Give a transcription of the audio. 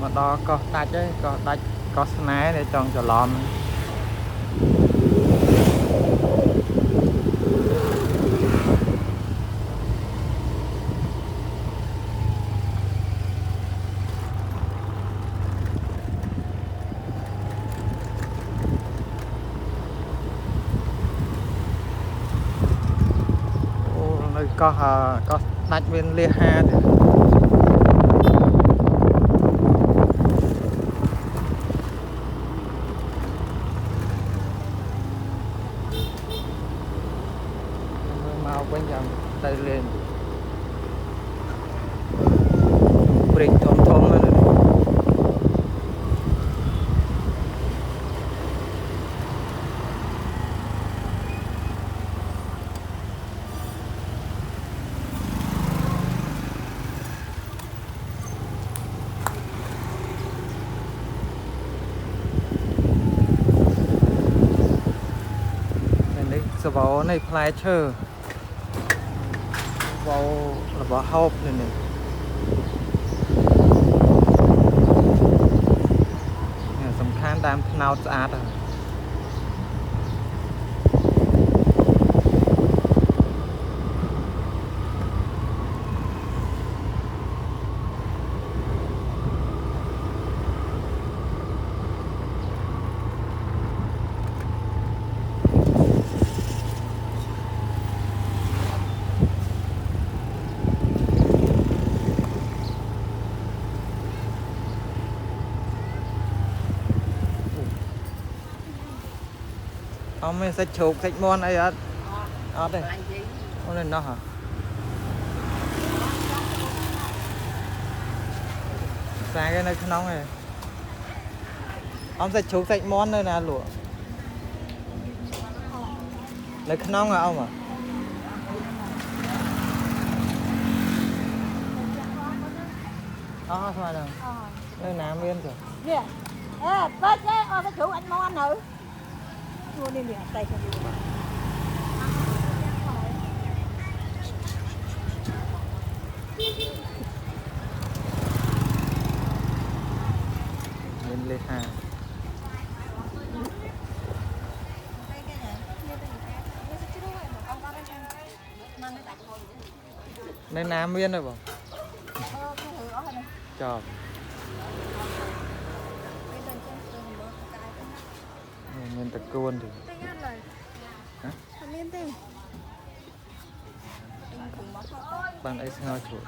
mà đo có đạch có sná để chọn cho lòm nơi có đạch bên lia ha thì mau quên rằng đây lên bình thông thông nàyสวอในพลายเชอร์วอลระบบฮอบนี่เนี่ยสำคัญตามพนาวสะอาดไม่ใส่ฉุกใส่มอนไอ้อัดอัดเลยเอาเลยเนาะใส่cái này khăn nóng này ôngใส่ฉุกใส่มอนเลยนะหลวงlấy khăn nóng à ông à thôi rồi đây Nam Yên rồi nè bớt chứ cái chủ anh mon nữ luôn đi nè tay cho đi lên lê hà đây Nam Yên rồi bảo cho mình tập cuốn thì bằng ấy sao chuột